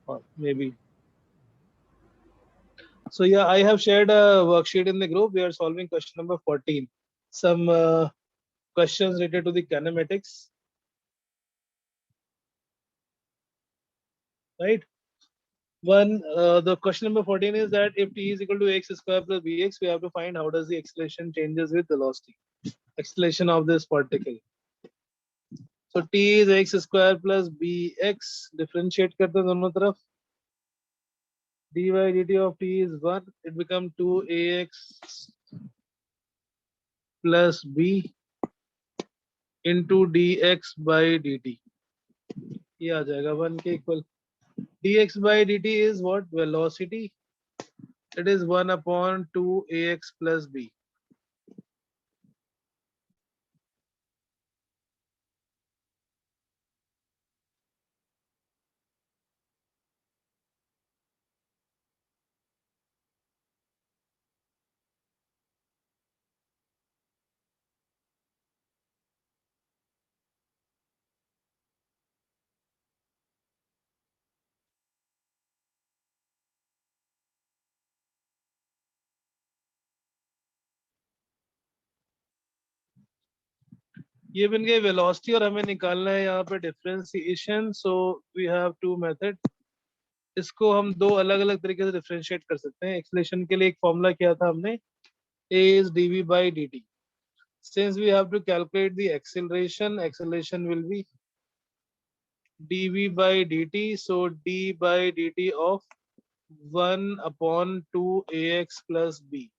or maybe. So yeah, I have shared a worksheet in the group. We are solving question number 14. Some questions related to the kinematics, right? The question number 14 is that if t is equal to x square plus bx, we have to find how does the acceleration changes with velocity, acceleration of this particle. So t is x square plus bx, differentiate करते हैं दोनों तरफ. dy dt of t is 1, it become 2ax plus b into dx by dt. ये आ जाएगा 1 के equal. dx by dt is what? Velocity. It is 1 upon 2ax plus b. ये बन गई वेलोसिटी और हमें निकालना है यहाँ पे differentiation. So we have two method. इसको हम दो अलग अलग तरीके से डिफरेंशिएट कर सकते हैं. एक्सेलरेशन के लिए एक फॉर्मूला किया था हमने, a is dv by dt. Since we have to calculate the acceleration, acceleration will be dv by dt. So d by dt of 1 upon 2ax plus b.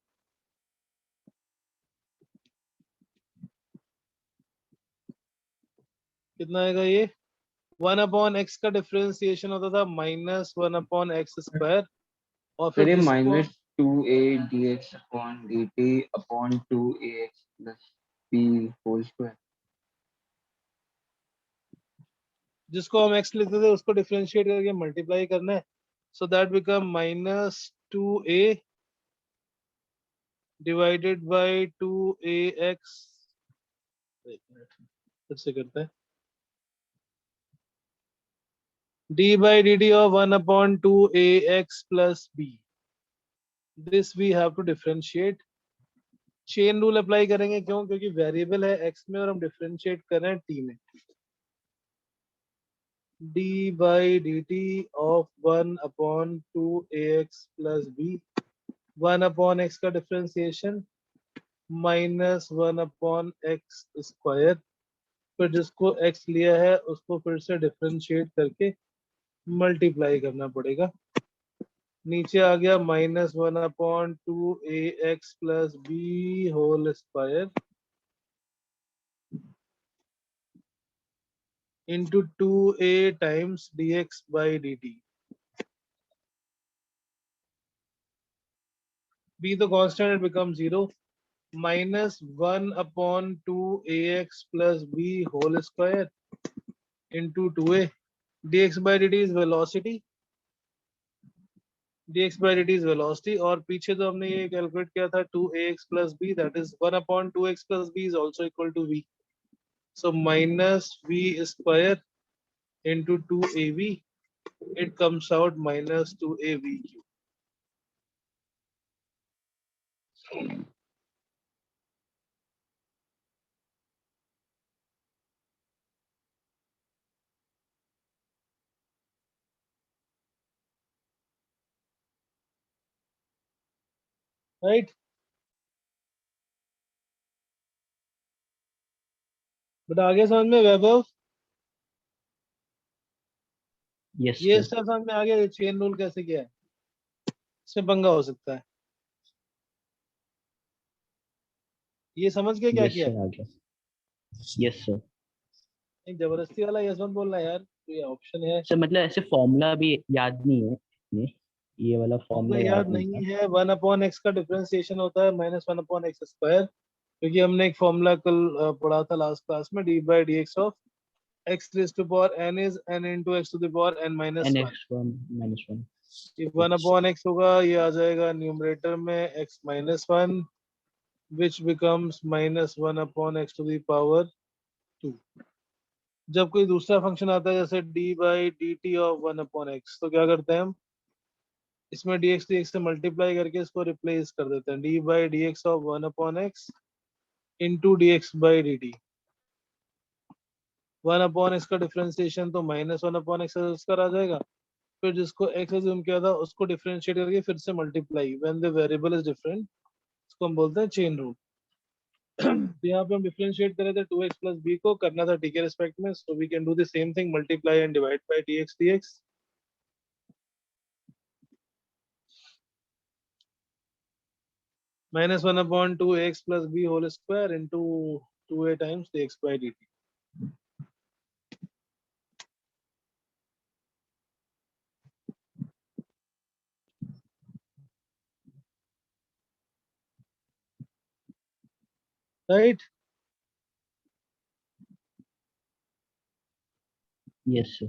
कितना आएगा ये? 1 अपॉन एक्स का डिफरेंशिएशन होता था minus 1 upon x square, और फिर जिसको -2a dx upon dt upon 2ax plus b whole square. जिसको हम x लिखते थे उसको डिफरेंशिएट करके मल्टीप्लाई करना है. So that become -2a divided by 2ax. फिर से करते हैं. d by dt of 1 upon 2ax plus b. This we have to differentiate. Chain rule apply करेंगे. क्यों? क्योंकि वेरिएबल है x में और हम डिफरेंशिएट कर रहे हैं t में. d by dt of 1 upon 2ax plus b. 1 upon x का differentiation minus 1 upon x square. फिर जिसको x लिया है उसको फिर से डिफरेंशिएट करके मल्टीप्लाई करना पड़ेगा. नीचे आ गया -1 upon 2ax plus B whole square into 2a times dx by dt. b तो constant, it become 0. -1 upon 2ax plus b whole square into 2a. dx by dt is velocity. dx by dt is velocity. और पीछे तो हमने ये calculate किया था 2ax plus b, that is 1 upon 2x plus b is also equal to v. So minus v square into 2av, it comes out minus 2avq. Right? But आगे समझ में वैभव? Yes, ये sir. स्टेप समझ में आ गया. Chain rule कैसे किया है? इसमें पंगा हो सकता है. ये समझ के क्या Yes, किया sir. है? आ गया. Yes, sir. एक जबरदस्ती वाला यस मत बोलना यार. ये ऑप्शन है. सर मतलब ऐसे फॉर्मूला भी याद नहीं है इतने, ये वाला फॉर्मूला फॉर्मूला याद याद नहीं नहीं था. है. 1 अपॉन एक्स का डिफरेंशिएशन होता है -1 अपॉन एक्स स्क्वायर. क्योंकि हमने एक फॉर्मूला कल पढ़ा था लास्ट क्लास में, D by d x of x raised to power n is n into x to the power n minus 1. nx1 -1. ये 1 अपॉन x होगा, ये आ जाएगा न्यूमरेटर में x minus 1, which becomes -1 upon x to the power 2. जब कोई दूसरा function आता है जैसे D by D T of one upon x, तो क्या करते हैं हम, इसमें dx dx से मल्टीप्लाई करके इसको रिप्लेस कर देते हैं, d by d x of one upon x into D x by D t. One upon x का डिफरेंशिएशन तो minus one upon x square आ जाएगा, फिर जिसको एक्स एज्यूम किया था उसको डिफरेंशिएट करके फिर से multiply when the variable is different, इसको हम बोलते हैं चेन रूल। तो यहाँ पे हम डिफरेंशिएट कर रहे थे 2x प्लस बी को, करना था टी के रिस्पेक्ट में, so we can do the same thing, multiply and divide by dx dx। Minus one upon two X plus B whole square into 2a times dx by dt। Right, Yes, sir.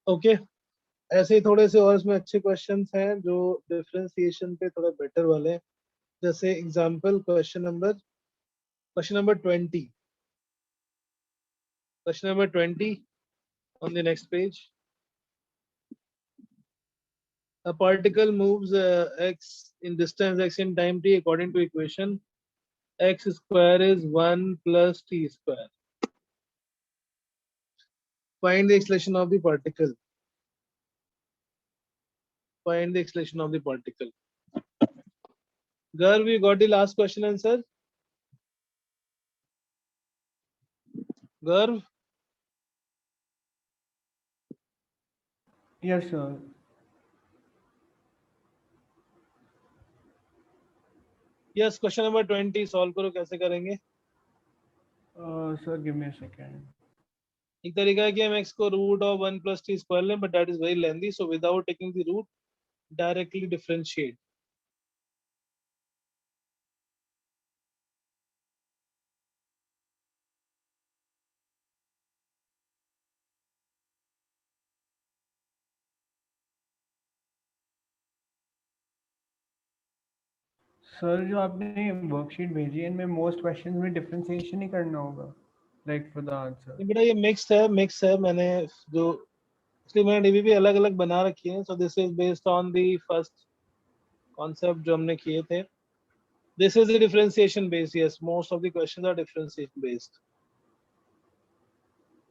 Okay. ऐसे ही थोड़े से और इसमें अच्छे questions हैं जो differentiation पे थोड़ा बेटर वाले हैं, जैसे example question number 20, question number 20 on the next page. A particle moves x in distance x in time t according to equation x square is 1 plus t square. Find the acceleration of the particle. Find the acceleration of the particle. Garv, we got the last question answer. Garv, Yes, sir. yes, question number 20 solve करो, कैसे करेंगे? Sir, give me a second. एक तरीका है कि हम x को root of 1 plus t square लें, but that is very lengthy, so without taking the root, directly differentiate. Sir जो आपने वर्कशीट भेजी है इनमें मोस्ट क्वेश्चंस में डिफरेंशिएशन ही करना होगा लाइक फॉर द आंसर। बेटा ये मिक्स है, मैंने जो इसलिए मैंने डीबीबी अलग अलग बना रखी है, so this is based on the first concept जो हमने किए थे. This is the differentiation based. Yes, most of the questions are differentiation based.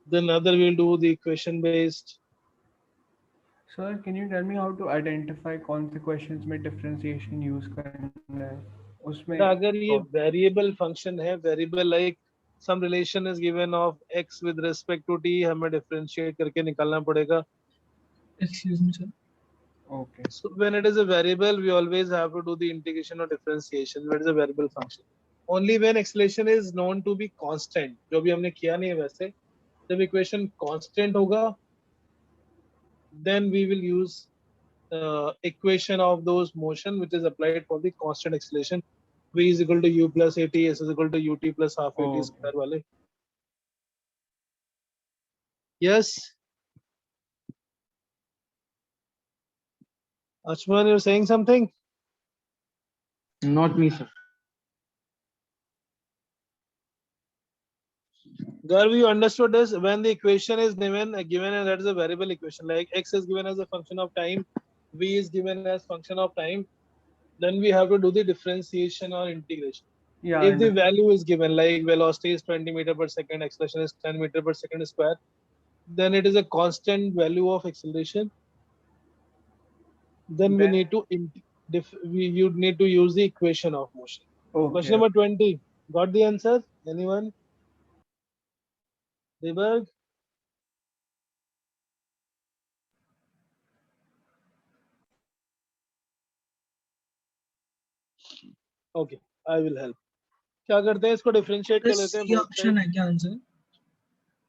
Then other will do the equation based. Sir can you tell me how to identify कौन से questions में differentiation use करना है उसमें? तो अगर ये variable function है, variable like some relation is given of x with respect to t, हमें differentiate करके निकालना पड़ेगा. Excuse me, sir. Okay So when it is a variable, we always have to do the integration or differentiation. When it is a variable function, only when acceleration is known to be constant, जो भी हमने किया नहीं है वैसे, जब equation constant होगा, then we will use equation of those motion which is applied for the constant acceleration. V is equal to u plus at, s is equal to ut plus half at Okay. square वाले. Yes, Achman, you're saying something? Not me, sir. Garv, you understood this? When the equation is given and that is a variable equation, like x is given as a function of time, v is given as function of time, then we have to do the differentiation or integration. या If the value is given, like velocity is 20 meter per second, acceleration is 10 meter per second square, then it is a constant value of acceleration. Then we need to you need to use the equation of motion. Question number 20. Got the answer? Anyone? Deberg? Okay, I will help. क्या करते हैं, इसको differentiate कर लेते हैं C both option sides. है क्या answer?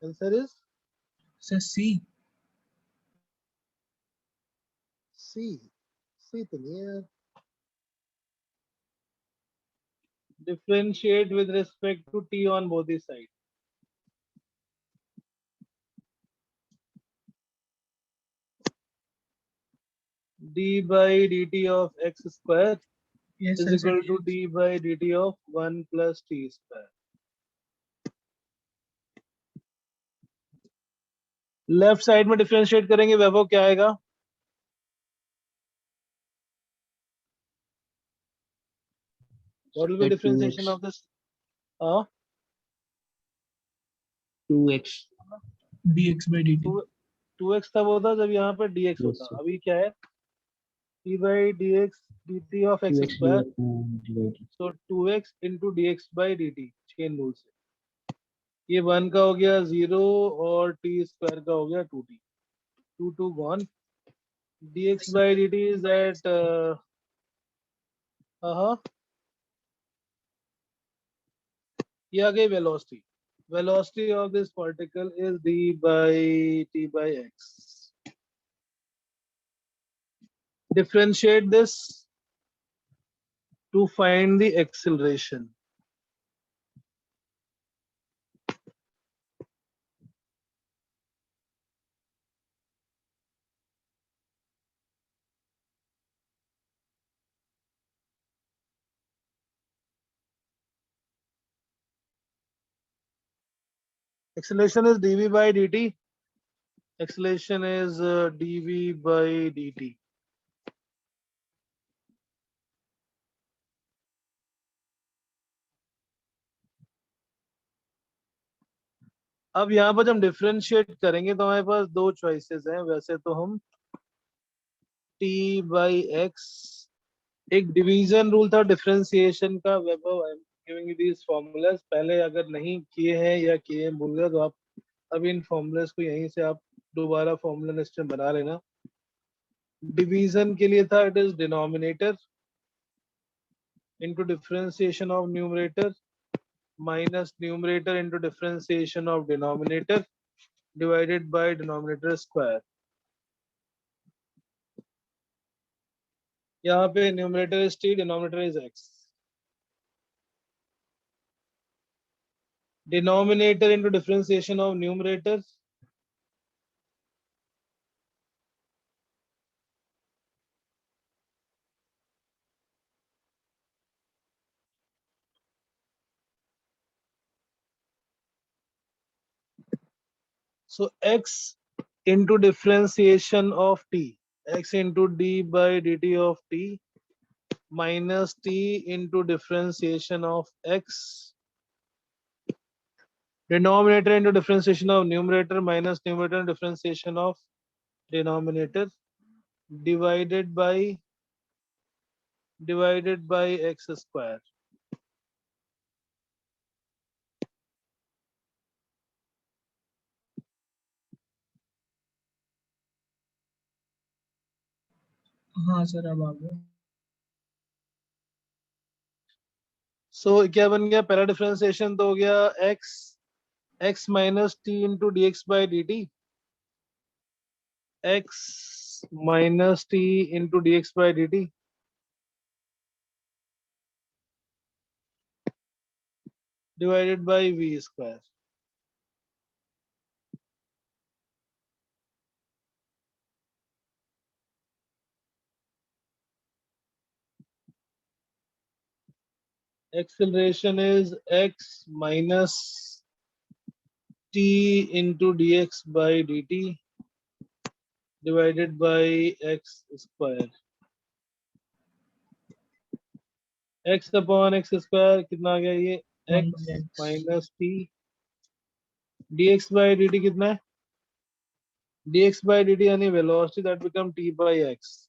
Answer is sir C. C. C तो नहीं है. Differentiate with respect to t on both the sides. D by dt of x square Yes, is sir. equal to d by dt of 1 plus t square. Left side में differentiate करेंगे वैभव क्या आएगा? What will be Sir, differentiation 2x. of this? हाँ 2x. dx by dt. 2x तब होता जब यहाँ पे dx Yes, होता. sir. अभी क्या है? t by dx dt of x 2x square. divided. So 2x into dx by dt chain rule से. ये 1 का हो गया 0 और t स्क्वायर का हो गया 2t. 2 1 dx by dt is at ये आ गई velocity. Velocity of this particle is d by t by x. Differentiate this to find the acceleration. Acceleration is dv by dt. Acceleration is dv by dt. अब यहाँ पर जब हम differentiate करेंगे तो हमारे पास दो चॉइसेस हैं. वैसे तो हम t by x, एक डिवीजन रूल था डिफरेंशिएशन का. Vaibhav I am giving you these formulas. पहले अगर नहीं किए हैं या किए हैं भूल गए तो आप अभी इन फॉर्मूलाज को यहीं से आप दोबारा फॉर्मूला लिस्ट में बना लेना. डिवीजन के लिए था it is denominator into differentiation of numerator minus numerator into differentiation of denominator divided by denominator square. यहाँ पे numerator is t, denominator is x. Denominator into differentiation of numerator so x into differentiation of t, x into d by dt of t minus t into differentiation of x, denominator into differentiation of numerator minus numerator differentiation of denominator divided by x square. हाँ sir अब आ गया. सो क्या बन गया? पहला differentiation तो हो गया x minus T into D x by D T, X minus T into D x by D T divided by V square. Acceleration is x minus t into dx by dt divided by x square. x upon x square कितना आ गया? ये 1 x by x. Minus T dx by dt कितना है? dx by dt यानी velocity that become t by x.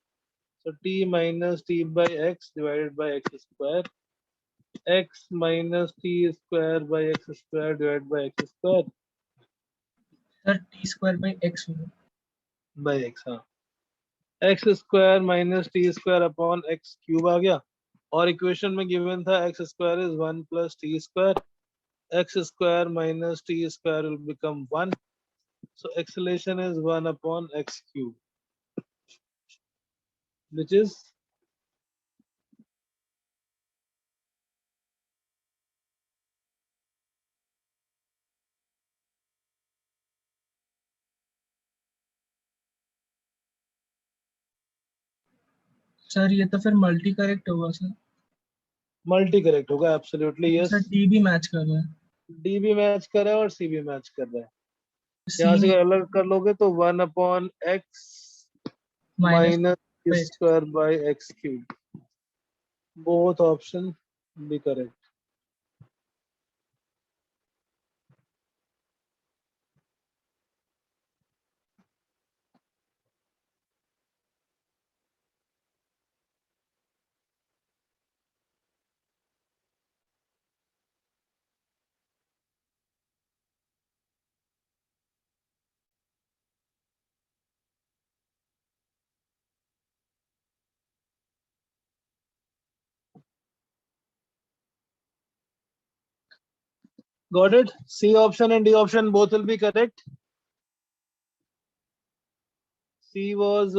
So t minus t by x divided by x square. X minus t square by x square divided by x square sir t square by x होगा. by x. हाँ, x square minus t square upon x cube आ गया. और equation में given था x square is 1 plus t square. X square minus t square will become 1. So acceleration is 1 upon x cube, which is sir ये तो फिर multi correct होगा sir. Multi correct होगा absolutely yes. Sir T भी match कर रहा है। D भी मैच कर रहा है और सी भी मैच कर रहा है। यहाँ सी से अगर अलग कर लोगे तो 1/x minus minus square by X cube, both option B correct. Got it? C option and D option both will be correct. C was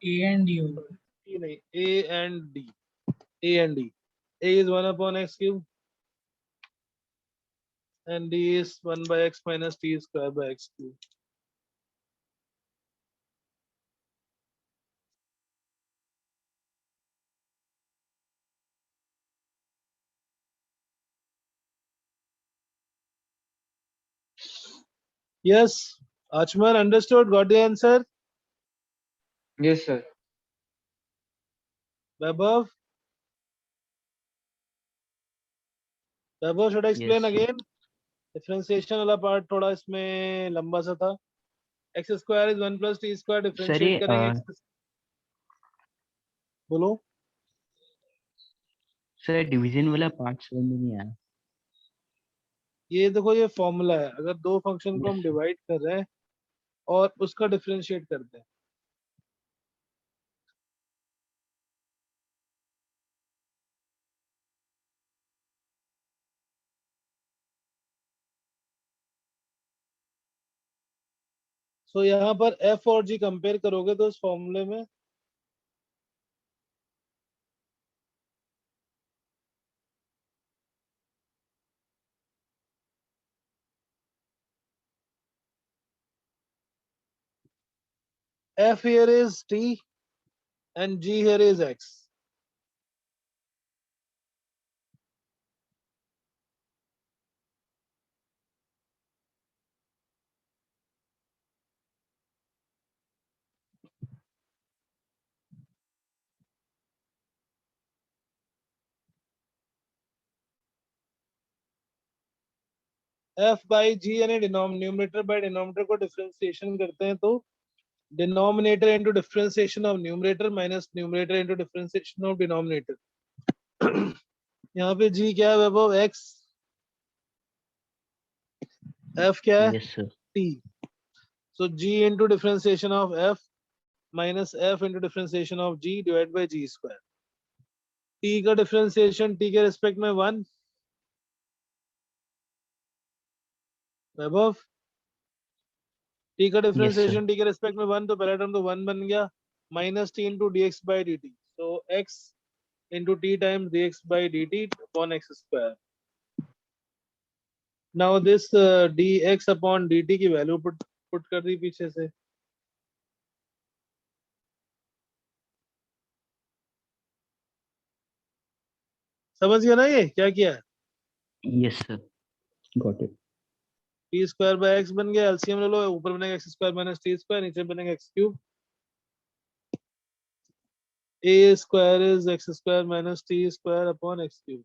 A and D होगा। C नहीं, A and D. A and D. A is 1/x cube and D is 1/x minus t square by x cube. Yes, Achman understood, got the answer. Yes, sir. Vaibhav? Vaibhav, should I explain Yes, sir. again? Differentiation वाला part थोड़ा इसमें लंबा सा था. X square is 1 plus t square, sir differentiate ये करेंगे x. बोलो. Sir division वाला पार्ट समझ में नहीं आया। ये देखो ये फॉर्मूला है, अगर दो फंक्शन को Yes, हम sir. डिवाइड कर रहे हैं और उसका डिफरेंशिएट करते हैं, सो यहाँ पर f और g कंपेयर करोगे तो उस फॉर्मूले में f here is t and g here is x. f by g यानी न्यूमरेटर बाय डिनोमिनेटर को डिफरेंशिएशन करते हैं तो denominator into differentiation of numerator minus numerator into differentiation of denominator. यहाँ पे g क्या है वैभव? x, f क्या है? Yes, sir. t. So g into differentiation of f minus f into differentiation of g divided by g square. t का differentiation t के respect में 1. वैभव, t का Yes, sir. डिफरेंशिएशन t के respect में 1 तो पहला टर्म तो 1 बन गया minus t into dx by dt. So x into t times dx by dt upon x square. Now this dx upon dt की वैल्यू पुट कर दी पीछे से. समझ गया ना ये क्या किया है? Yes, sir. Got it. t square by x बन गया, एलसीएम ले लो, ऊपर बनेगा x square minus t square, नीचे बनेगा x cube. a square is x square minus t square upon x cube.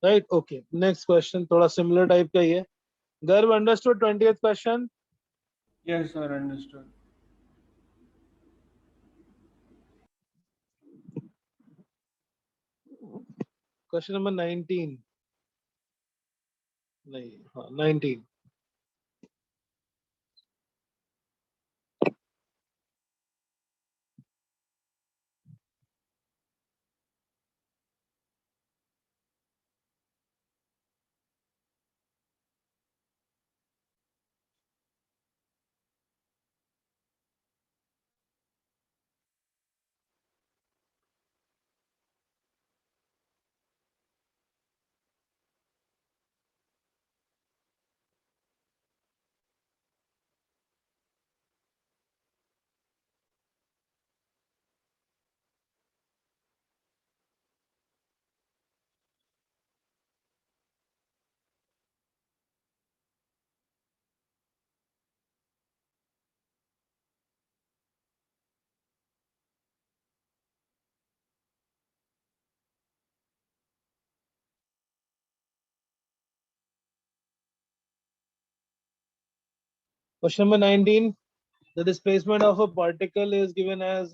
Right? Okay. Next question थोड़ा similar type का ही है. Garv understood 20th question? Yes, sir, understood. Question number 19. नहीं, हाँ 19. Question number 19. The displacement of a particle is given as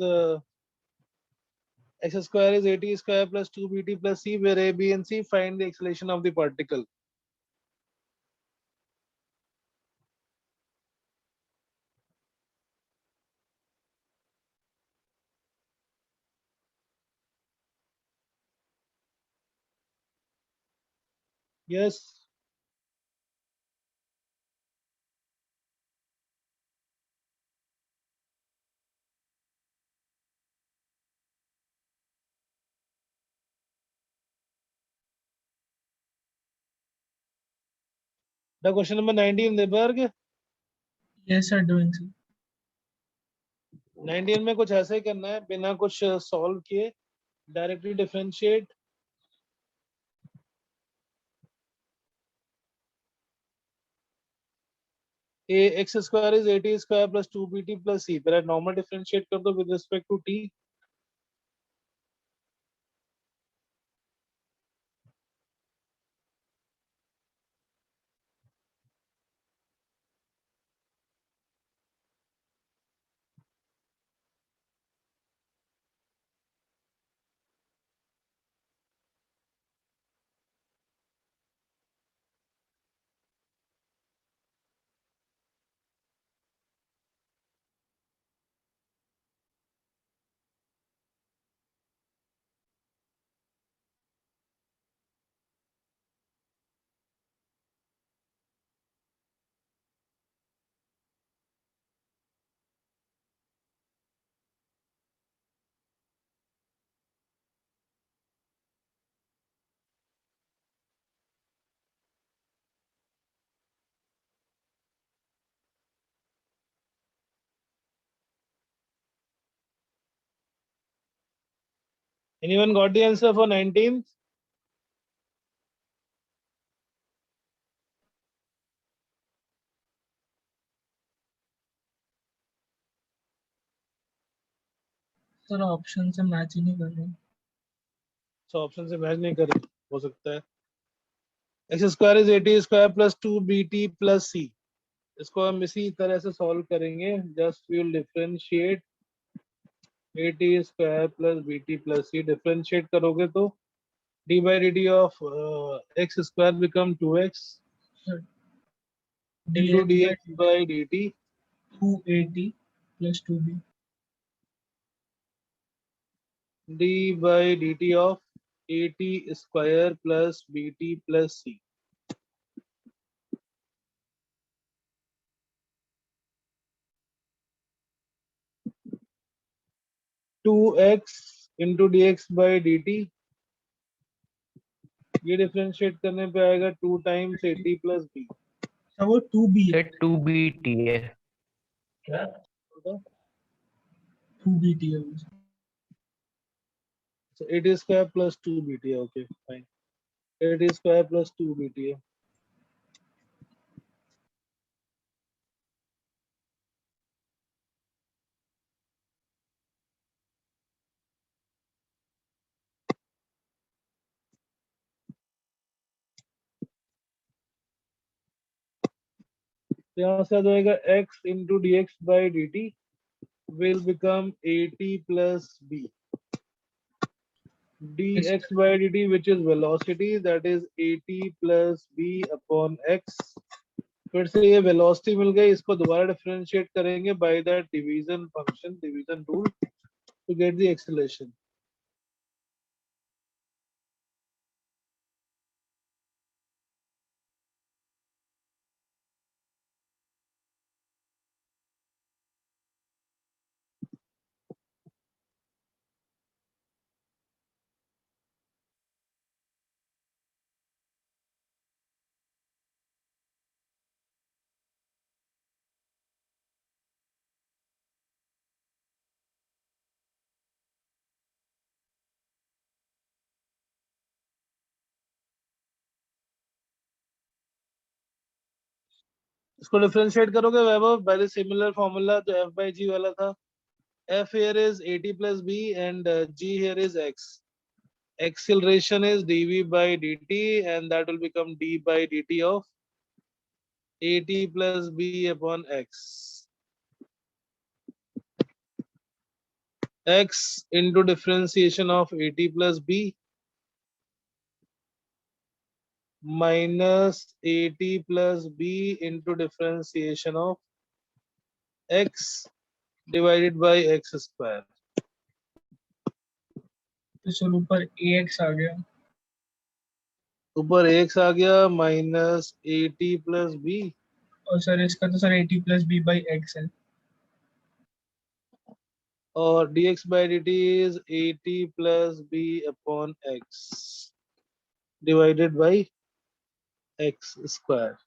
x square is at square plus 2bt plus c, where a, b, and c. Find the acceleration of the particle. Yes. The question number 19, Deberg. Yes, sir, doing so. 19 में कुछ ऐसे ही करना है, बिना कुछ solve किए, directly differentiate. A x square is at square plus 2bt plus c. पहले normal differentiate कर दो with respect to t. Anyone got the answer for 19? Sir option से मैच ही नहीं कर रहे. So ऑप्शन से मैच नहीं करे, हो सकता है. x square is at square plus 2bt plus c. इसको हम इसी तरह से सॉल्व करेंगे. Just we will differentiate at square plus bt plus c. Differentiate करोगे तो d by dt of x square become 2x sir into dx dx by dt 2at plus 2b. d by dt of at square plus bt plus c. Two X into D x by D T. ये differentiate करने पे आएगा 2 times A T plus B. Sir वो 2b है. Sir 2bt है. 2bt है वो. So a t square plus 2 b t है. Okay fine. A t square plus 2 b t है. तो यहाँ से आ जाएगा x into D x by D t will become at plus b. dx by dt, which is velocity, that is at plus b upon x. फिर से ये velocity मिल गई. इसको दोबारा डिफरेंशिएट करेंगे by the division function, division rule, to get the acceleration. इसको differentiate करोगे Vaibhav by the similar formula जो f by g वाला था. f here is at plus b and g here is x. Acceleration is dv by dt and that will become d by dt of at plus b upon x. X into differentiation of at plus b minus at plus b into differentiation of x divided by x square. तो sir ऊपर ax आ गया ऊपर x आ गया minus at plus b और sir इसका तो sir at plus b by x है और dx by dt is at plus b upon x divided by x square.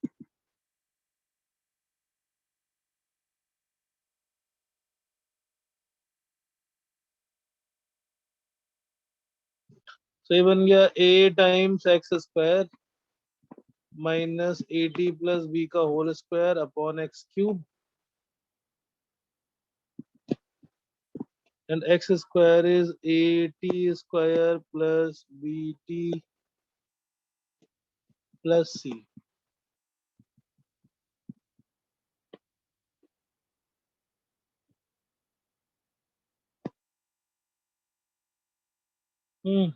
So ये बन गया a times x square minus at plus b का whole square upon x cube and x square is at square plus bt plus c. Hmm.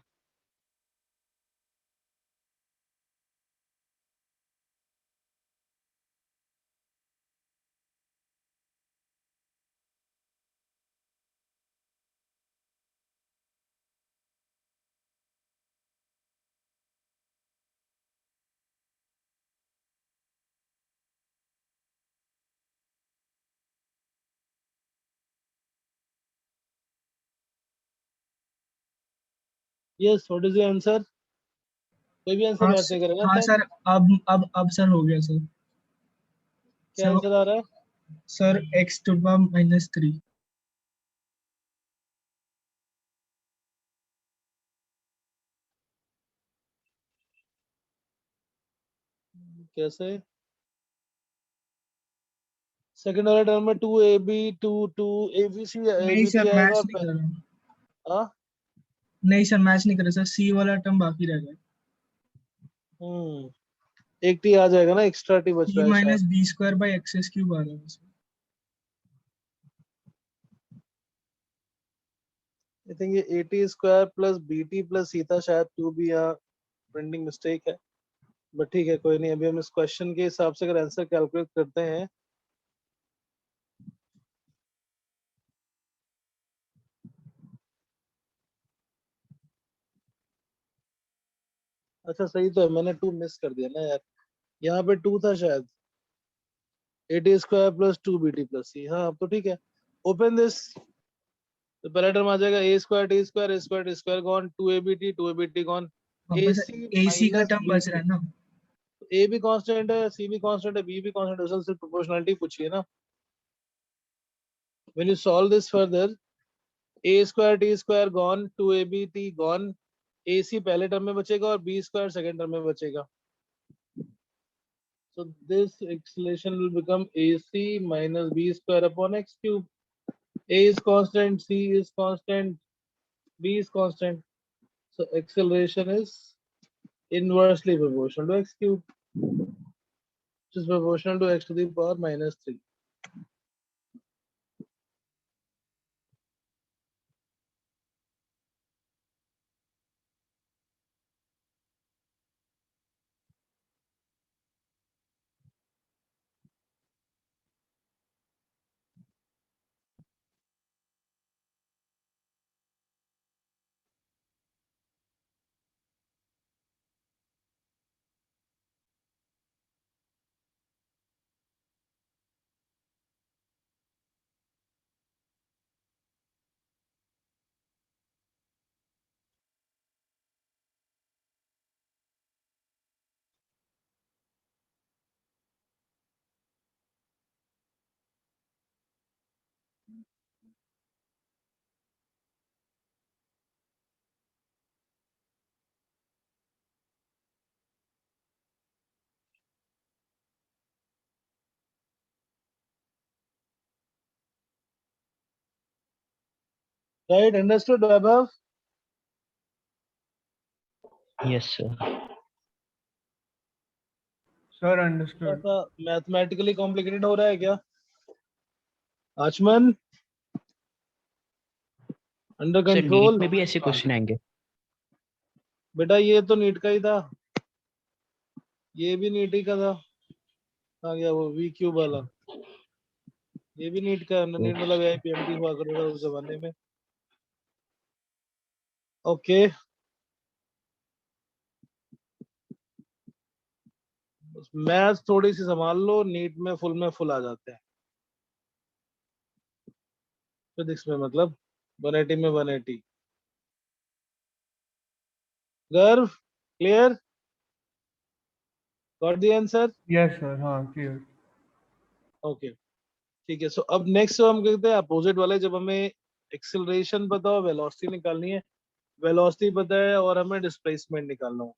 Yes, what is the answer? कोई भी answer हाँ match नहीं करेगा हाँ शायद. Sir अब sir हो गया सर क्या सर आंसर आ रहा है? Sir x to the power minus 3 कैसे? सेकंड वाले टर्म में 2ab 2 abc नहीं abc सर आएगा मैच और नहीं कर रहा हाँ. नहीं सर मैच नहीं कर रहा सर c वाला टर्म बाकी रह गया एक टी आ जाएगा ना, एक्स्ट्रा टी बच c रहा है शायद. minus b square by x cube आ रहा है सर आई थिंक ये at square plus bt plus c था शायद. टू भी यहाँ प्रिंटिंग मिस्टेक है, बट ठीक है कोई नहीं. अभी हम इस क्वेश्चन के हिसाब से अगर आंसर कैलकुलेट करते हैं अच्छा सही तो है, मैंने 2 मिस कर दिया ना यार. यहाँ पे 2 था शायद. at square plus 2bt plus c. हाँ अब तो ठीक है. Open this. तो पहला टर्म आ जाएगा a square t square gone 2abt gone अब बस ac ac का माइनस टर्म बच रहा bt. है ना a भी कांस्टेंट है, c भी कांस्टेंट है, b भी कांस्टेंट है. सिर्फ प्रोपोर्शनलिटी पूछी है ना. when you solve this further, a square t square gone 2abt gone ac पहले टर्म में बचेगा और b स्क्वायर सेकंड टर्म में बचेगा. So this expression will become ac minus b square upon x cube. A is constant, c is constant, b is constant. So acceleration is inversely proportional to x cube, which is proportional to x to the power minus 3. Right? Understood, Vaibhav? Yes, sir. Sir, understood. ऐसा mathematically complicated हो रहा है क्या आचमन? Under sir NEET control में भी ऐसे question आएंगे? बेटा, ये तो नीट का ही था, ये भी नीट ही का था। आ गया वो वी क्यूब वाला, ये भी नीट का, नीट मतलब आईपीएमटी हुआ करता था उस जमाने में। ओके, मैथ्स थोड़ी सी संभाल लो, नीट में फुल आ जाते हैं। फिजिक्स में मतलब 180 में 180। गर्व, clear? Got the answer? Yes, sir. हाँ, clear. ओके, ठीक है। सो अब नेक्स्ट हम करते हैं अपोजिट वाले, जब हमें एक्सेलरेशन पता हो, वेलोसिटी निकालनी है, वेलोसिटी पता है और हमें डिस्प्लेसमेंट निकालना हो।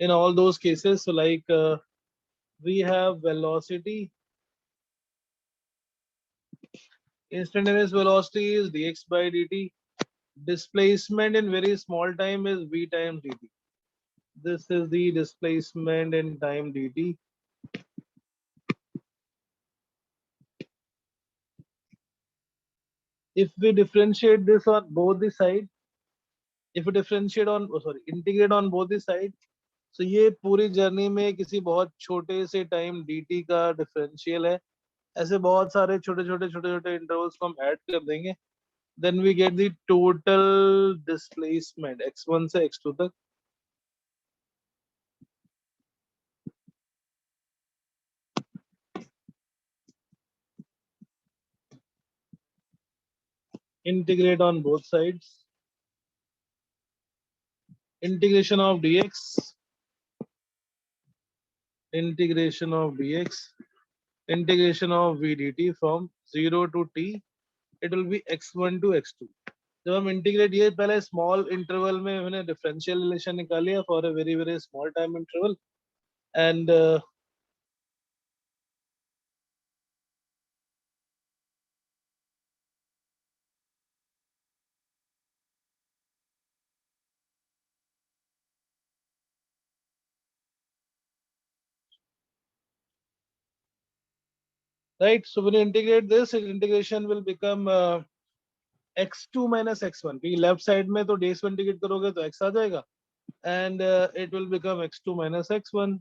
In all those cases, so like we have velocity, instantaneous velocity is dx by dt, displacement in very small time is v times dt. This is the displacement in time dt. If we differentiate this on both the sides, if we differentiate on, oh sorry, integrate on both the sides, so ये पूरी journey में किसी बहुत छोटे से time dt का differential है। ऐसे बहुत सारे छोटे छोटे छोटे छोटे इंटरवल्स को हम ऐड कर देंगे, then we get the total displacement x1 से x2 तक। Integrate on both sides, integration of dx, integration of dx, integration of v dt from 0 to t, it will be x1 to x2। जब हम integrate, ये पहले small interval में हमने differential relation निकाली है for a very very small time interval, and right, so when you integrate this, integration will become x2 minus x1, क्योंकि left side में तो dx को इंटीग्रेट करोगे तो x आ जाएगा, and it will become x2 minus x1।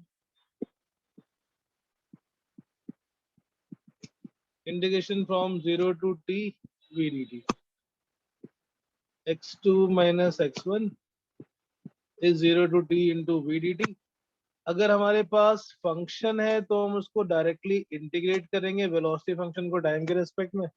Integration from 0 to t v dt, x2 minus x1 is 0 to t into v dt। अगर हमारे पास function है तो हम उसको डायरेक्टली इंटीग्रेट करेंगे वेलोसिटी फंक्शन को टाइम के रेस्पेक्ट में।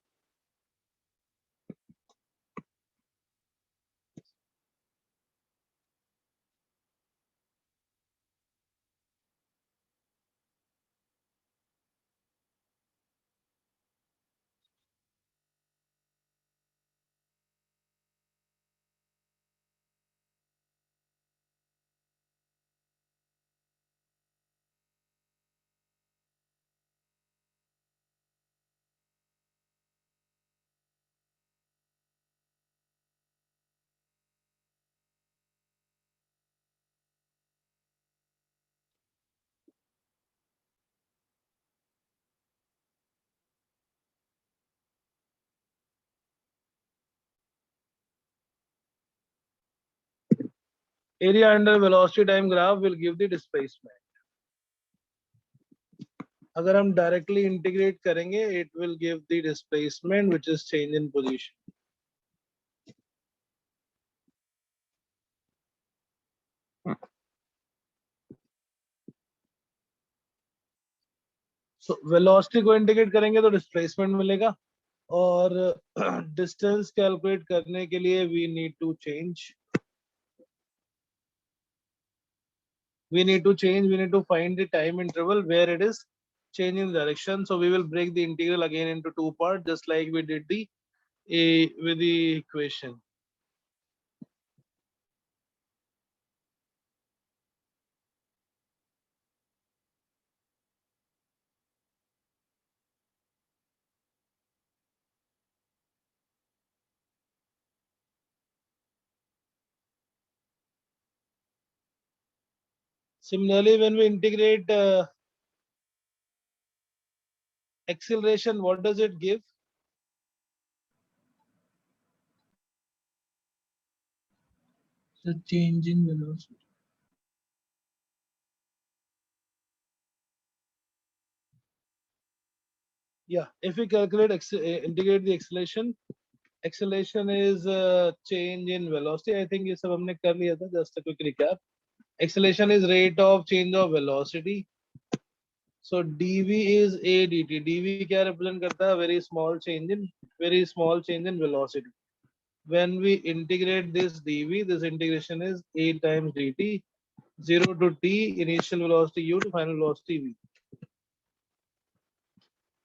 Area under velocity time graph will give the displacement. अगर हम डायरेक्टली इंटीग्रेट करेंगे it will give the displacement which is change in position. So velocity को इंटीग्रेट करेंगे तो डिस्प्लेसमेंट मिलेगा, और डिस्टेंस कैलकुलेट करने के लिए we need to change, we need to find the time interval where it is changing direction. So we will break the integral again into two parts, just like we did the with the equation। Similarly, when we integrate Acceleration, what does it give? The change in velocity. Yeah, if we calculate integrate the acceleration, acceleration is change in velocity. I think ये सब हमने कर लिया था. Just a quick recap. Acceleration is rate of change of velocity. So dv is a dt. dv क्या represent करता है? Very small change in velocity. When we integrate this dv, this integration is a times dt, 0 to t, initial velocity u to final velocity v.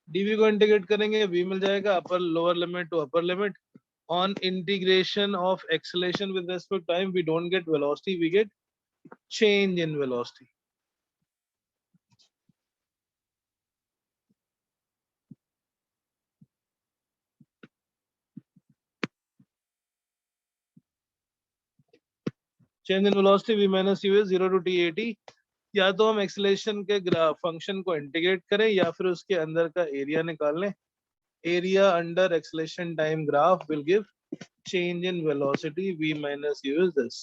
dv को integrate करेंगे, v मिल जाएगा, upper lower limit to upper limit. On integration of acceleration with respect to time, we don't get velocity, we get change in velocity. Change in velocity v minus u is 0 to t at. या तो हम acceleration के function को integrate करें या फिर उसके अंदर का एरिया निकाल लें. Area under acceleration time graph will give change in velocity v minus u is this.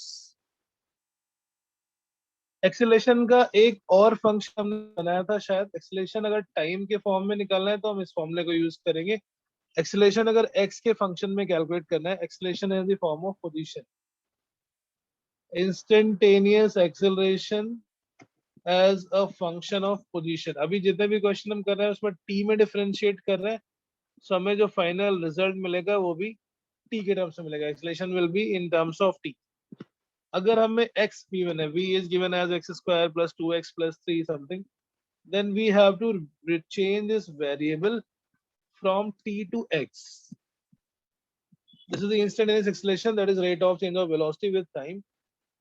Acceleration का एक और फंक्शन हमने बनाया था शायद. एक्सेलेरेशन अगर टाइम के फॉर्म में निकालना है तो हम इस फॉर्मूले को यूज करेंगे. एक्सेलेरेशन अगर x के फंक्शन में कैलकुलेट करना है, acceleration is the form of position. Instantaneous acceleration as a function of position. अभी जितने भी क्वेश्चन हम कर रहे हैं उसमें t में डिफरेंशिएट कर रहे हैं, सो हमें जो फाइनल रिजल्ट मिलेगा वो भी t के टर्म्स में मिलेगा. Acceleration will be in terms of t. अगर हमें x गिवन है, v is given as x square plus 2x plus 3 something, then we have to change this variable from t to x. This is the instantaneous acceleration, that is rate of change of velocity with time.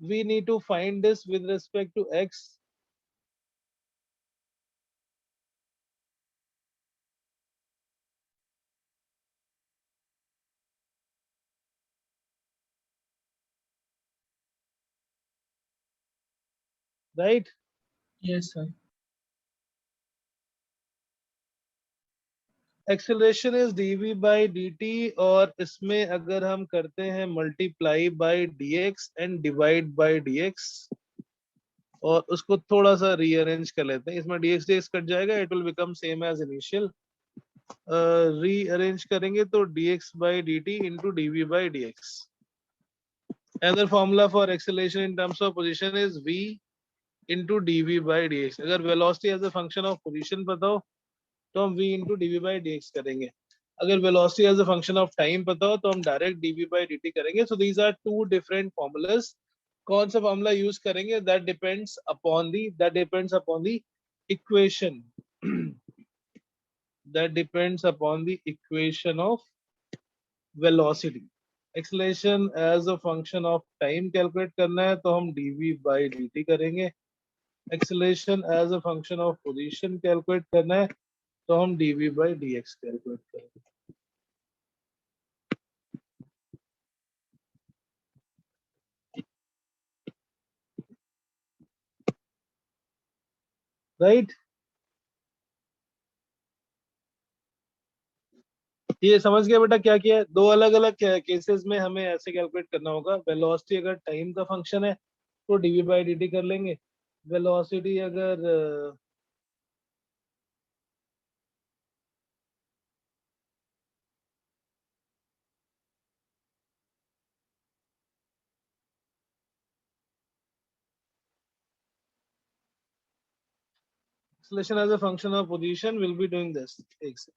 We need to find this with respect to x. Right? Yes, sir. Acceleration is dv by dt, और इसमें अगर हम करते हैं multiply by dx and divide by dx और उसको थोड़ा सा रीअरेंज कर लेते हैं. इसमें dx dx कट जाएगा, it will become same as initial. Rearrange करेंगे तो dx by dt into dv by dx. Another formula for acceleration in terms of position is v into dv by dx. अगर velocity as a function of position पता हो तो हम v into dv by dx करेंगे. अगर velocity as a function of time पता हो तो हम डायरेक्ट dv by dt करेंगे. So these are two different formulas. कौन सा फॉर्मूला यूज करेंगे that depends upon the equation. That depends upon the equation of velocity. Acceleration as a function of time calculate करना है तो हम dv by dt करेंगे. Acceleration as a function of position calculate करना है तो हम dv by dx कैलकुलेट करेंगे. राइट? ये समझ गया बेटा क्या किया है? दो अलग अलग केसेस में हमें ऐसे कैलकुलेट करना होगा. वेलोसिटी अगर टाइम का फंक्शन है तो dv by dt कर लेंगे. वेलोसिटी अगर acceleration as a function of position, will be doing this. एक second.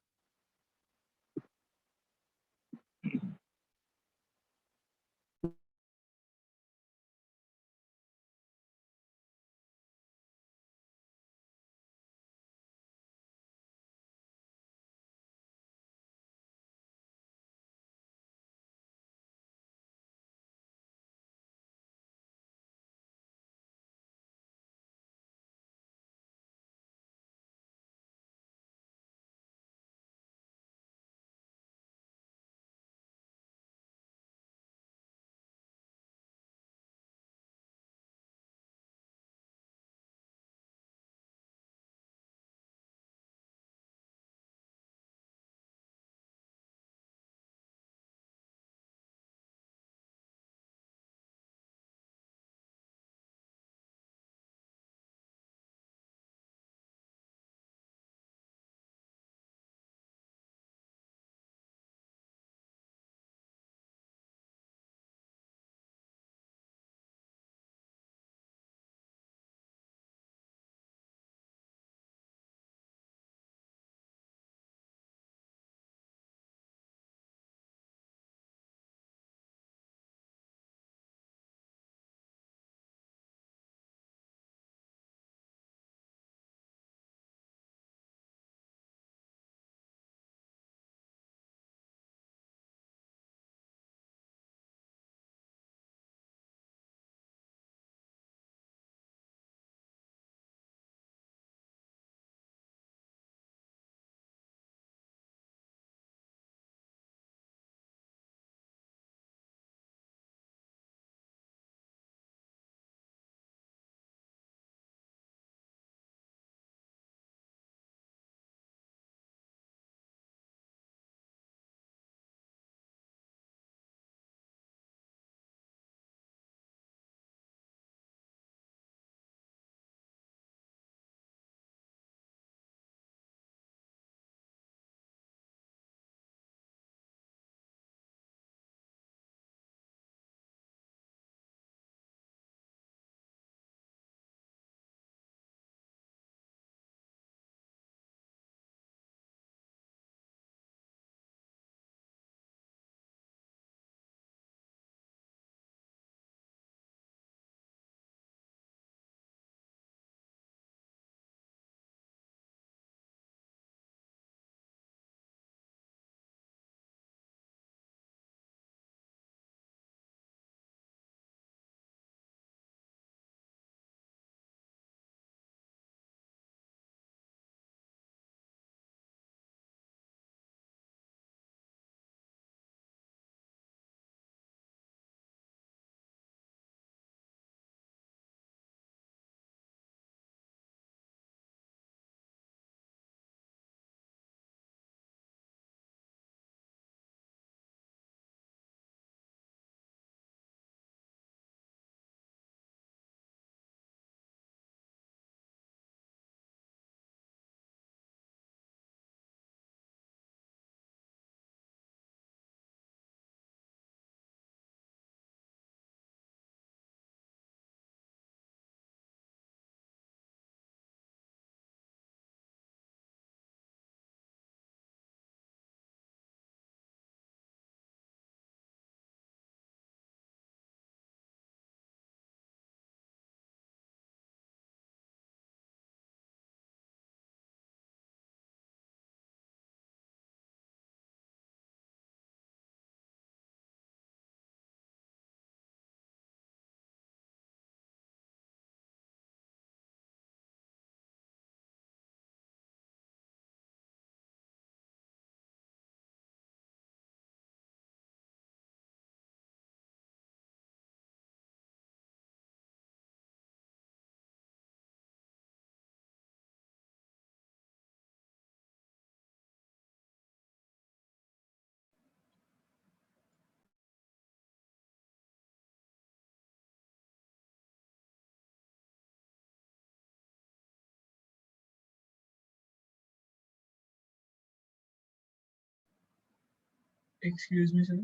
Excuse me, sir.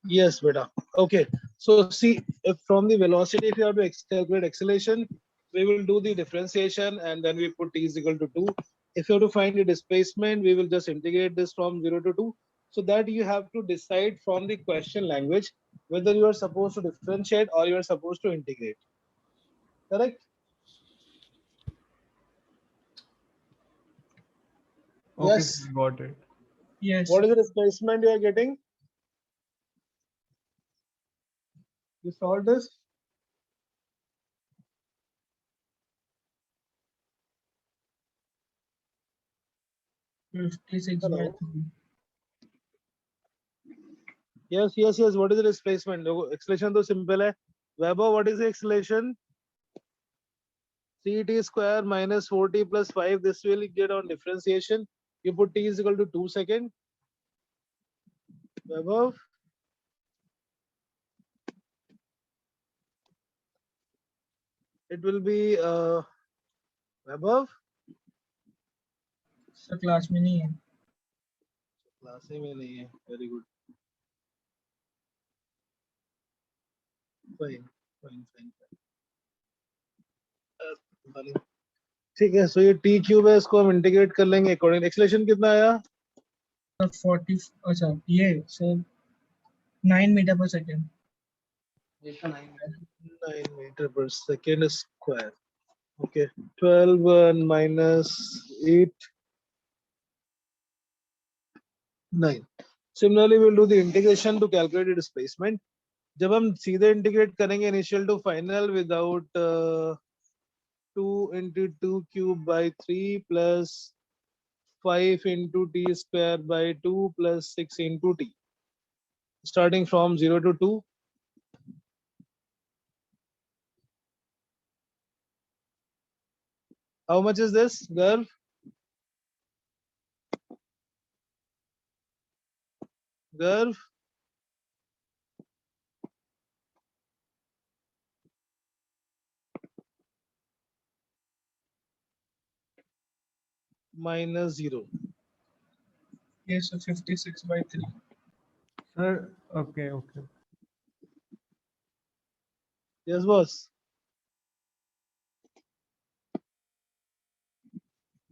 Yes, beta. Okay. So see, if from the velocity, if you have to calculate acceleration, we will do the differentiation and then we put t is equal to 2. If you have to find the displacement, we will just integrate this from 0 to 2. So that you have to decide from the question language whether you are supposed to differentiate or you are supposed to integrate. Correct? Okay, Yes. sir, got it. Yes. What is the displacement you are getting? You solved this? Sir. 56 by Hello. 3. Yes, yes, yes. What is the displacement? देखो, acceleration तो simple है. Weber, what is the acceleration? CT square minus 4t plus 5. This will get on differentiation. You put t is equal to 2 seconds. Weber. It will be Weber. Sir class में नहीं है. Class में नहीं है. Very good. Fine, fine, fine. fine. ठीक है. So ये t cube है. इसको हम इंटीग्रेट कर लेंगे अकॉर्डिंग. एक्सेलरेशन कितना आया? सर 40. अच्छा ये sir 9 metre per second. 9 meter per second square. Okay. 12 minus 8. 9. Similarly, we'll do the integration to calculate the displacement. जब हम सीधे इंटीग्रेट करेंगे initial to final without 2 into 2 cube by 3 plus 5 into t square by 2 plus 6 into t. Starting from 0 to 2. How much is this, Garv? Garv? Minus 0. ये sir 56 by 3. Sir, okay, okay. Yes, boss.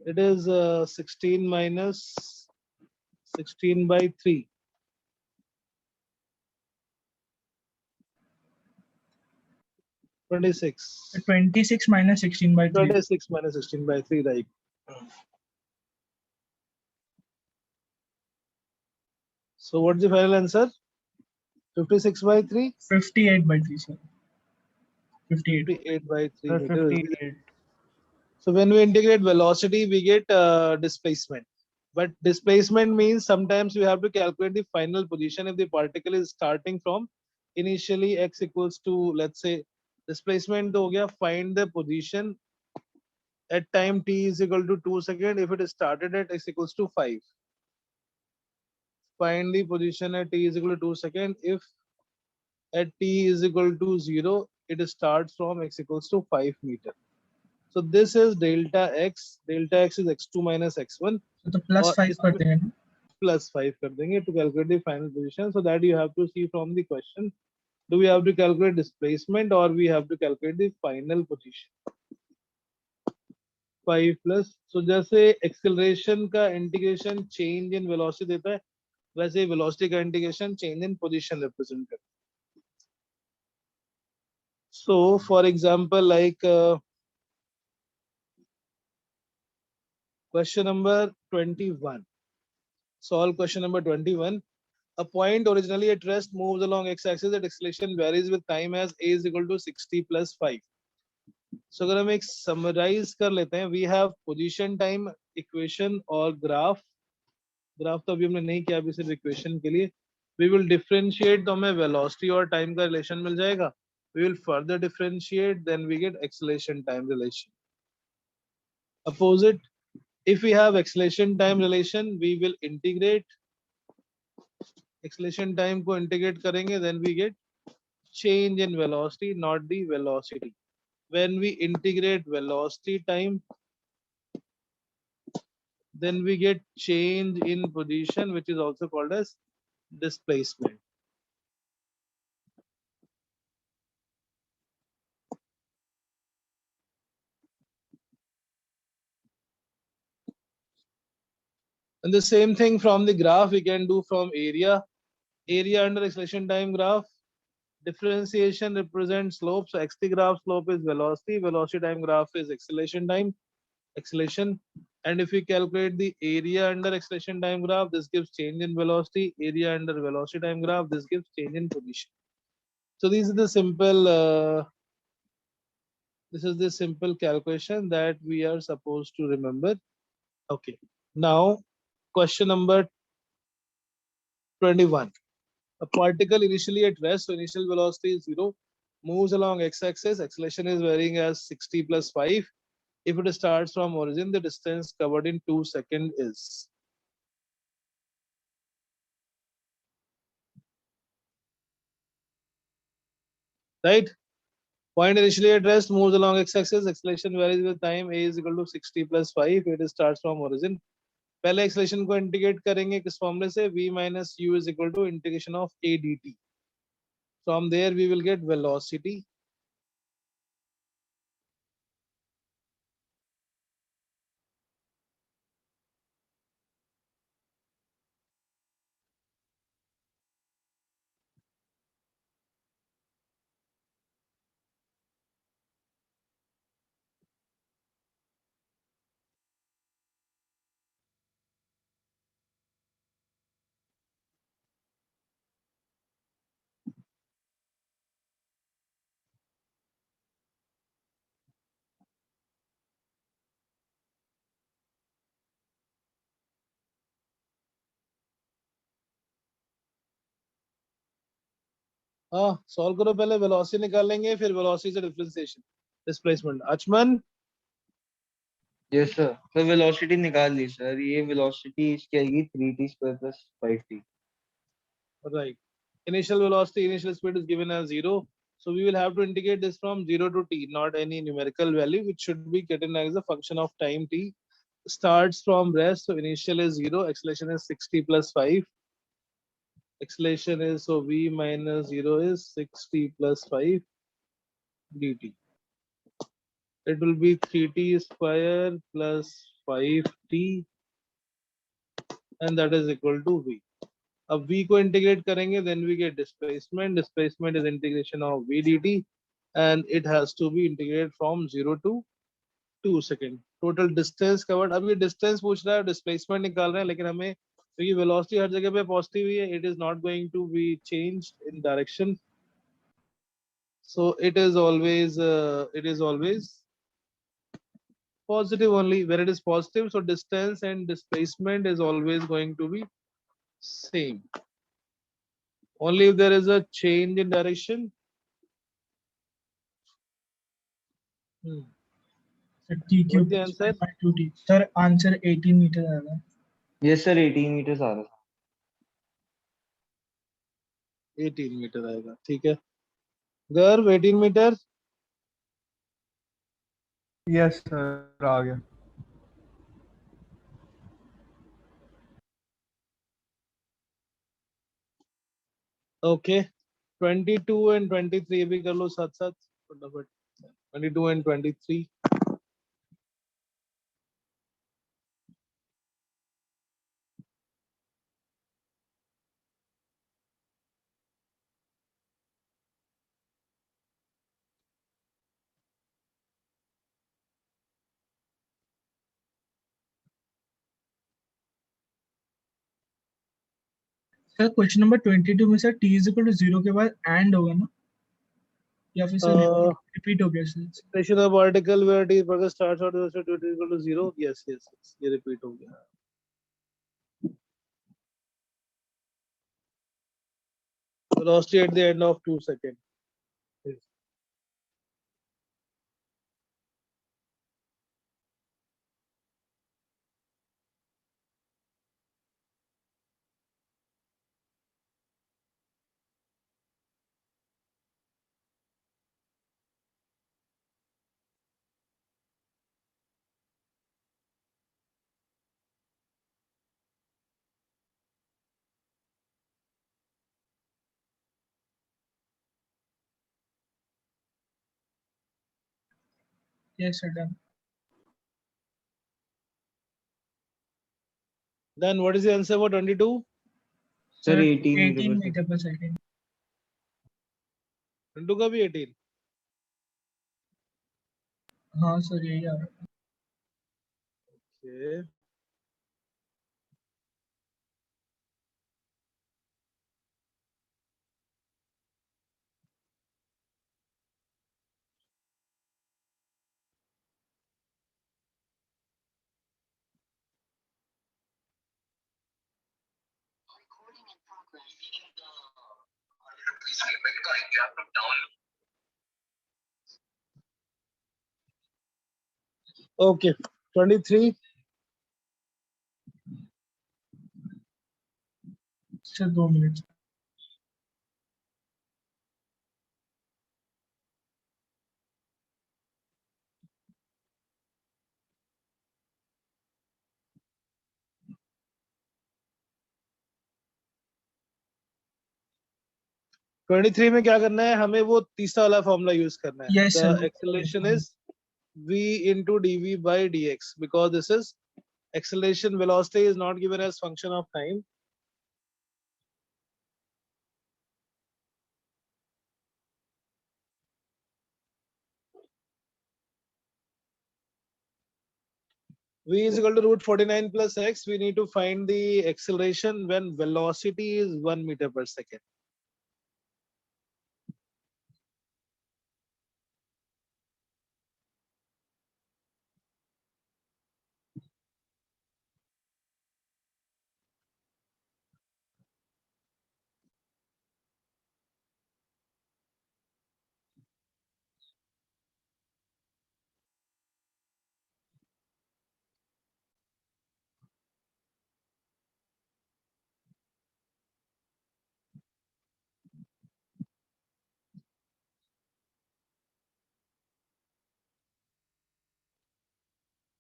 It is 16 minus 16 by 3. 26. 26 minus 16 by 3. 26 minus 16 by 3, right? So what's the final answer? 56 by 3? 58 by 3, sir. 58. 58 by 3 Sir, meters. 58. So when we integrate velocity, we get displacement. But displacement means sometimes we have to calculate the final position if the particle is starting from initially x equals to, let's say, displacement तो हो गया, find the position at time t is equal to 2 seconds if it is started at x equals to 5. Find the position at t is equal to 2 seconds if at t is equal to 0 it starts from x equals to 5 meter. So this is delta x. Delta x is x2 minus x1. So तो plus और 5 कर इसमें देंगे ना. plus 5 कर देंगे to calculate the final position. So that you have to see from the question. Do we have to calculate displacement or we have to calculate the final position? 5 plus. So जैसे acceleration का integration change in velocity देता है, वैसे velocity का integration change in position represent करता है. So for example, like question number 21. Solve question number 21. A point originally at rest moves along x-axis at acceleration varies with time as a is equal to 60 plus 5. सो अगर हम एक summarise कर लेते हैं, we have position time equation और graph तो अभी हमने नहीं किया, अभी सिर्फ इक्वेशन के लिए। वी विल डिफरेंशिएट, तो हमें वेलोसिटी और टाइम का रिलेशन मिल जाएगा। We will further differentiate, then we get acceleration time relation. Opposite, if we have acceleration time relation, we will integrate acceleration time को integrate करेंगे, then we get change in velocity, not the velocity. When we integrate velocity time, then we get change in position, which is also called as displacement. And the same thing from the graph we can do from area. Area under acceleration time graph, differentiation represents slope. So xt graph slope is velocity, velocity time graph is acceleration time, acceleration. And if we calculate the area under acceleration time graph, this gives change in velocity. Area under velocity time graph, this gives change in position. So these are the simple this is the simple calculation that we are supposed to remember. Okay, now question number 21. A particle initially at rest, so initial velocity is 0, moves along x-axis, acceleration is varying as 60 plus 5. If it starts from origin, the distance covered in 2 seconds is. Right? Point initially at rest, moves along x-axis, acceleration varies with time, a is equal to 60 plus 5. It starts from origin. पहले acceleration को integrate करेंगे किस फॉर्मूले से, v minus u is equal to integration of a dt. From there we will get velocity. हाँ solve करो, पहले velocity निकाल लेंगे, फिर वेलोसिटी से differentiation, displacement. Achman yes sir, sir velocity निकाल ली सर, ये वेलोसिटी इसकी आएगी 3t square plus 5t। right, initial velocity, initial speed is given as 0, so we will have to integrate this from 0 to t, not any numerical value, which should be getting as a function of time t. Starts from rest, so initial is 0, acceleration is 60 plus 5. Acceleration is, so v minus 0 is 60 plus 5 dt. It will be 3t square plus 5t, and that is equal to v. अब v को integrate करेंगे, then we get displacement. Displacement is integration of v dt, and it has to be integrated from 0 to 2 second. Total distance covered, अब ये distance पूछ रहा है, displacement निकाल रहे हैं, लेकिन हमें क्योंकि वेलोसिटी हर जगह पे पॉजिटिव ही है, it is not going to be changed in direction, so it is always positive only where it is positive, so distance and displacement is always going to be same. Only if there is a change in direction. Sir t What's cube the answer? by 2t. Sir answer 18 metre आ रहा है. Yes sir, 18 metres आ रहा था। 18 metre आएगा, ठीक है। गर्व 18 metre, yes sir आ गया. ओके। 22 एंड 23 भी कर लो साथ साथ फटाफट। 22 एंड 23। सर क्वेश्चन नंबर 22 में sir t is equal to 0 के बाद एंड होगा ना, या फिर सर Uh, रिपीट हो गया sir? expression of article where t burger starts out with t equal to 0. Yes, ये repeat हो गया. Velocity at the end of 2 seconds. Yes. Yes sir done. Then what is the answer for 22? Sir 18 18 metre metre per second. 22 का भी 18. हाँ sir यही आ रहा है. Okay. Okay. 23. Sir 2 minute. Twenty three में क्या करना है हमें वो तीसरा वाला फॉर्मूला यूज करना है. Yes, The sir. acceleration is v into dv by dx because this is acceleration velocity is not given as function of time. V is equal to root 49 plus x. We need to find the acceleration when velocity is 1 meter per second.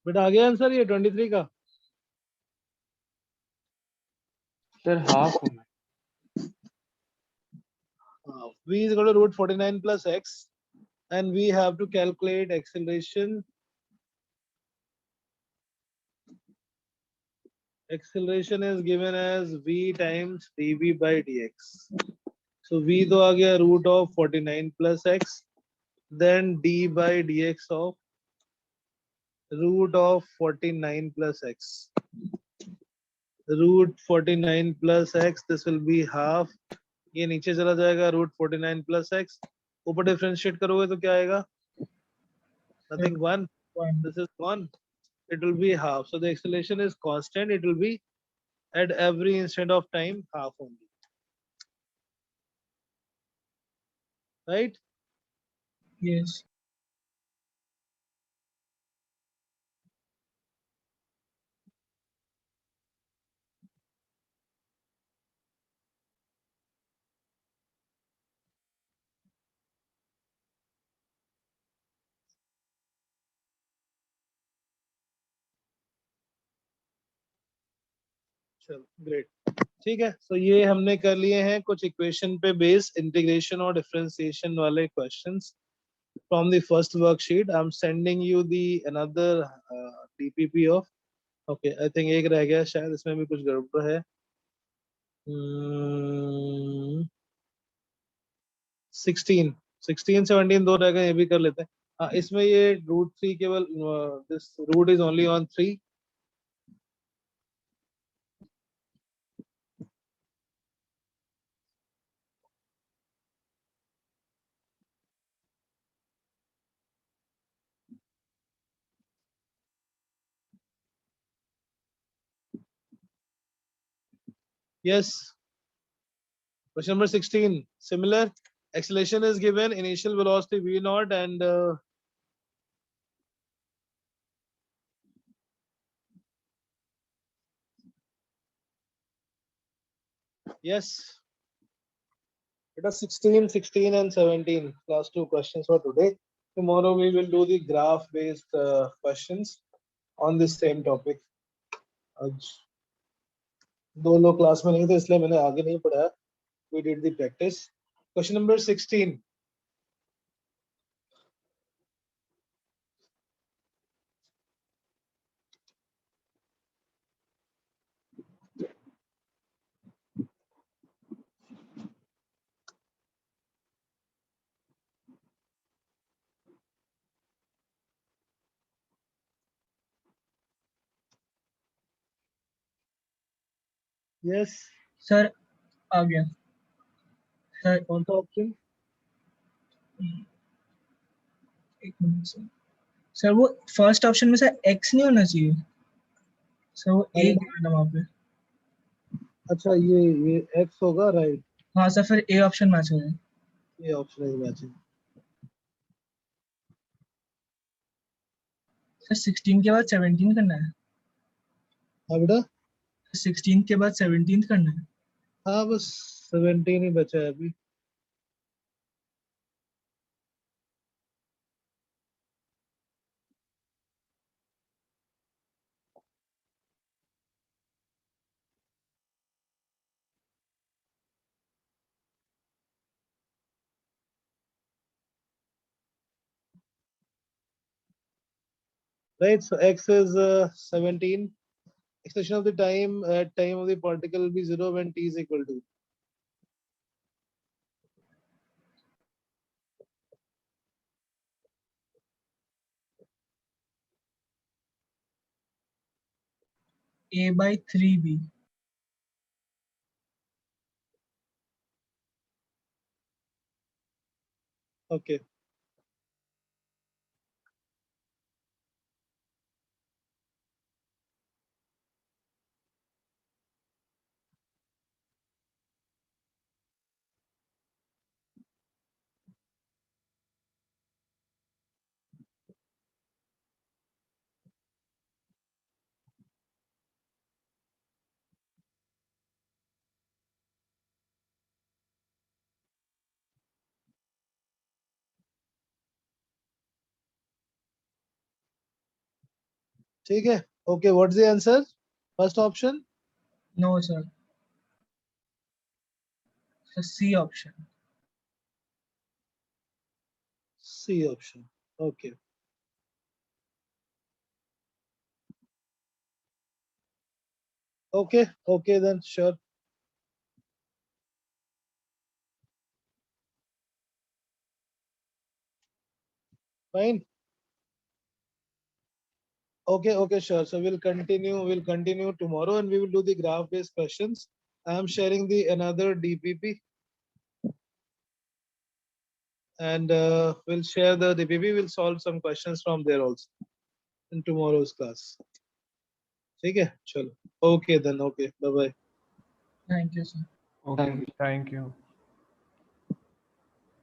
बेटा आ गया answer ये 23 का. Sir half होना. V is equal to root 49 plus x and we have to calculate acceleration. Acceleration is given as v times dv by dx. So v तो आ गया root of 49 plus x, then d by dx of root of 49 plus x. Root 49 plus x, this will be half. ये नीचे चला जाएगा root 49 plus x. ऊपर differentiate करोगे तो क्या आएगा? Nothing, 1. 1. This is 1. It will be half. So the acceleration is constant. It will be at every instant of time half only. Right? Yes. चलो ग्रेट. ठीक है. सो ये हमने कर लिए हैं कुछ इक्वेशन पे बेस इंटीग्रेशन और डिफरेंशिएशन वाले questions from the first worksheet. I'm sending you the another DPP of. Okay, I think एक रह गया शायद इसमें भी कुछ गड़बड़ है. 16, 16, 17 दो रह गए, ये भी कर लेते हैं. हाँ, इसमें ये रूट 3 केवल this root is only on 3. Yes. Question number 16. Similar. Acceleration is given. Initial velocity v naught and yes. It was 16, 16 and 17. Last two questions for today. Tomorrow we will do the graph-based questions on this same topic. आज दो लोग class में नहीं थे इसलिए मैंने आगे नहीं पढ़ाया. We did the practice. Question number 16. Yes. Sir आ गया सर. कौन सा ऑप्शन? एक मिनट सर वो फर्स्ट ऑप्शन में सर एक्स नहीं होना चाहिए सर. वो ए ना वहाँ पे. अच्छा ये x होगा राइट. हाँ सर फिर ए ऑप्शन मैच हो जाए. ये ऑप्शन है मैचिंग. सर 16 के बाद 17 करना है. हाँ बेटा. 16 के बाद 17 करना है. हाँ बस 17 ही बचा है अभी. Right, so x is 17. Extension of the time at time of the particle will be 0 when t is equal to. A by 3b. Okay. ठीक है. Okay, what's the answer? First option. No sir. So C option. C option. Okay. Okay. Okay then sure. Fine. Okay. Okay. Sure. So we'll continue tomorrow and we will do the graph-based questions. I am sharing the another DPP. And we'll share the DPP. We'll solve some questions from there also in tomorrow's class. ठीक है. चलो. Okay then. Okay. Bye bye. Thank you sir. Okay, thank you.